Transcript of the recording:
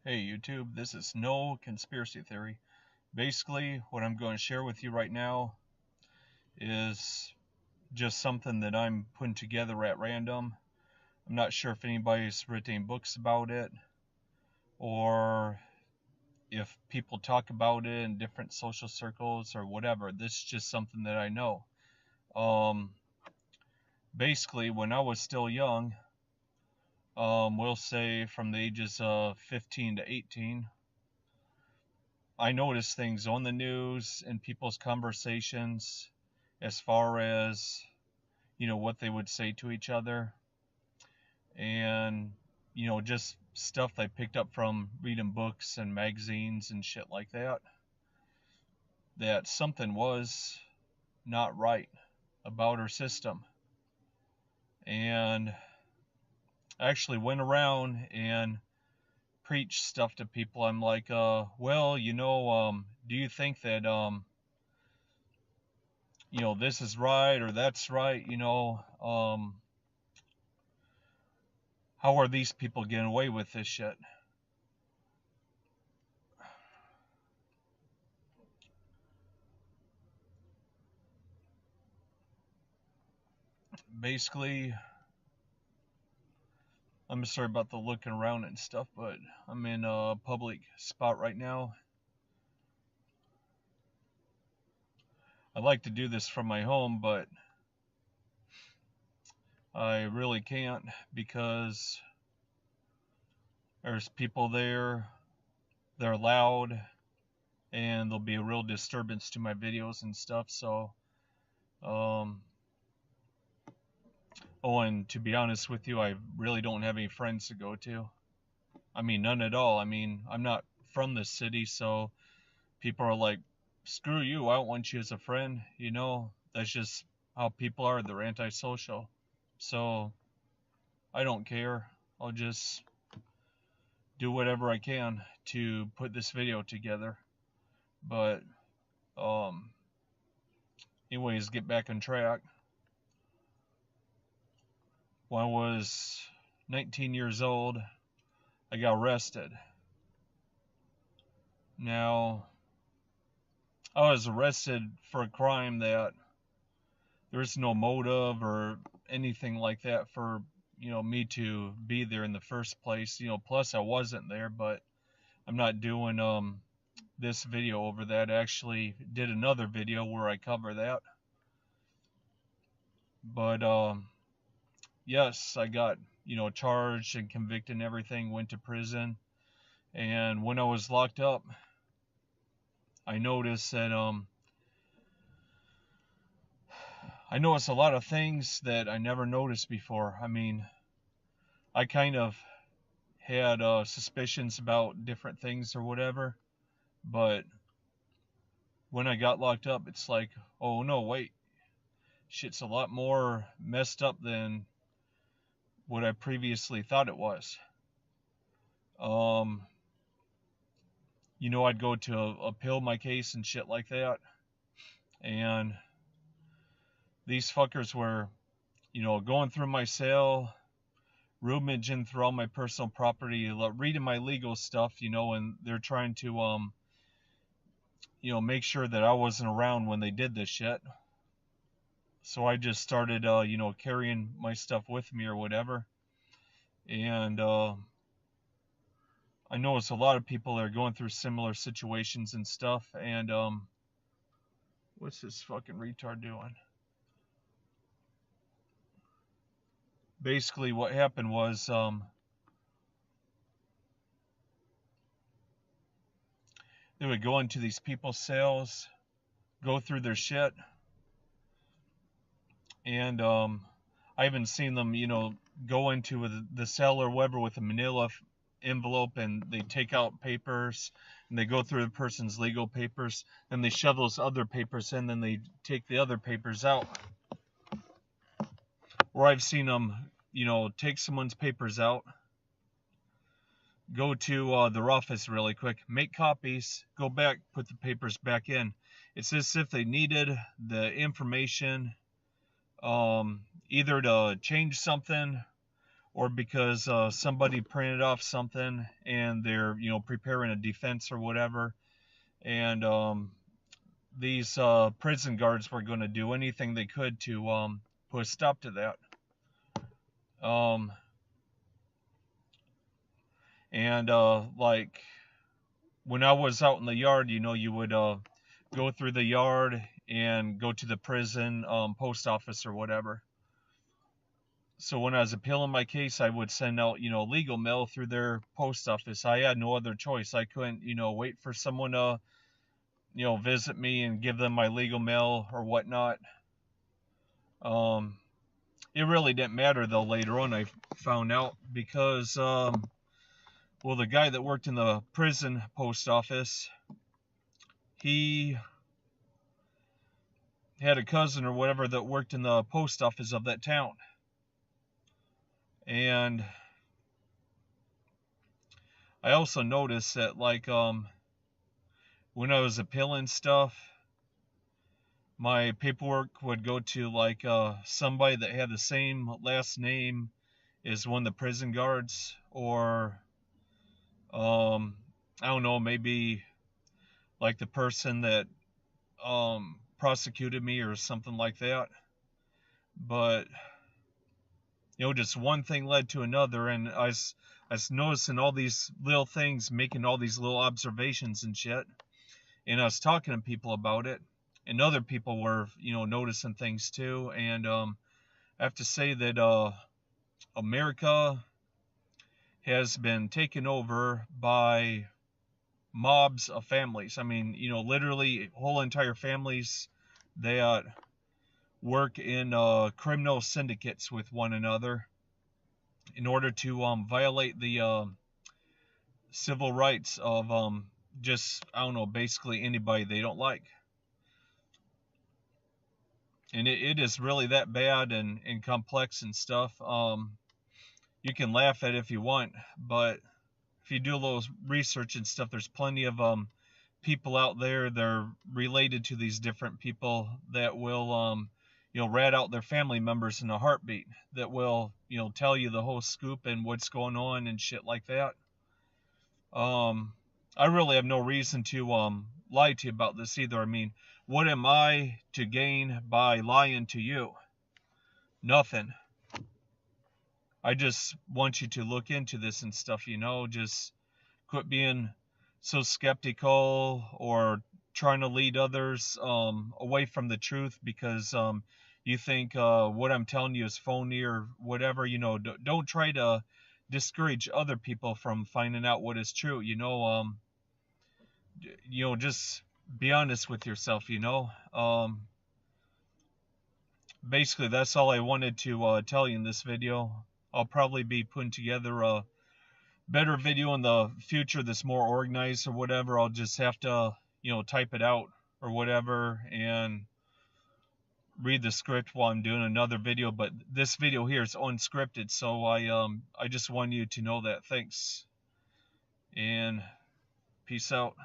Hey YouTube, this is no conspiracy theory. Basically, what I'm going to share with you right now is just something that I'm putting together at random. I'm not sure if anybody's written books about it or if people talk about it in different social circles or whatever. This is just something that I know. Basically, when I was still young, we'll say from the ages of 15 to 18, I noticed things on the news and people's conversations as far as, what they would say to each other, and, just stuff I picked up from reading books and magazines and shit like that, that something was not right about our system. And I actually went around and preached stuff to people. I'm like, well, do you think that, this is right or that's right, how are these people getting away with this shit? Basically, I'm sorry about the looking around and stuff, but I'm in a public spot right now. I'd like to do this from my home, but I really can't because there's people there, they're loud, and there'll be a real disturbance to my videos and stuff. So, oh, and to be honest with you, I really don't have any friends to go to. I mean, none at all. I mean, I'm not from this city, so people are like, screw you, I don't want you as a friend. That's just how people are. They're antisocial. So I don't care. I'll just do whatever I can to put this video together. But anyways, get back on track. When I was 19 years old, I got arrested. Now, I was arrested for a crime that there's no motive or anything like that for, me to be there in the first place. Plus I wasn't there, but I'm not doing this video over that. I actually did another video where I cover that. But yes, I got, charged and convicted and everything, went to prison. And when I was locked up, I noticed that I noticed a lot of things that I never noticed before. I mean, I kind of had suspicions about different things or whatever, but when I got locked up, it's like, oh no, wait, shit's a lot more messed up than what I previously thought it was. I'd go to appeal my case and shit like that, and these fuckers were, going through my cell, rummaging through all my personal property, reading my legal stuff, and they're trying to, make sure that I wasn't around when they did this shit. So I just started, carrying my stuff with me or whatever. And I noticed a lot of people are going through similar situations and stuff. And what's this fucking retard doing? Basically, what happened was they would go into these people's cells, go through their shit, and I haven't seen them, go into the cell or whatever with a manila envelope, and they take out papers and they go through the person's legal papers, and they shove those other papers in, then they take the other papers out. Or I've seen them, take someone's papers out, go to their office really quick, make copies, go back, put the papers back in. It's as if they needed the information either to change something or because somebody printed off something and they're, preparing a defense or whatever, and these prison guards were going to do anything they could to put a stop to that. And like when I was out in the yard, you would go through the yard and go to the prison post office or whatever. So when I was appealing my case, I would send out, legal mail through their post office. I had no other choice. I couldn't, wait for someone to, visit me and give them my legal mail or whatnot. It really didn't matter, though, later on I found out, because, well, the guy that worked in the prison post office, he had a cousin or whatever that worked in the post office of that town. And I also noticed that, like, when I was appealing stuff, my paperwork would go to, like, somebody that had the same last name as one of the prison guards, or, I don't know, maybe, like, the person that, prosecuted me or something like that. But, just one thing led to another, and I was noticing all these little things, making all these little observations and shit. And I was talking to people about it, and other people were, noticing things too. And I have to say that America has been taken over by mobs of families. I mean, literally whole entire families that work in criminal syndicates with one another in order to violate the civil rights of just, I don't know, basically anybody they don't like. And it is really that bad and complex and stuff. You can laugh at it if you want, but if you do a little research and stuff, there's plenty of people out there that are related to these different people that will rat out their family members in a heartbeat, that will tell you the whole scoop and what's going on and shit like that. I really have no reason to lie to you about this either. I mean, what am I to gain by lying to you? Nothing. I just want you to look into this and stuff, just quit being so skeptical or trying to lead others away from the truth because you think what I'm telling you is phony or whatever. Don't try to discourage other people from finding out what is true. Just be honest with yourself. Basically, that's all I wanted to tell you in this video. I'll probably be putting together a better video in the future that's more organized or whatever. I'll just have to, type it out or whatever and read the script while I'm doing another video. But this video here is unscripted, so I just want you to know that. Thanks, and peace out.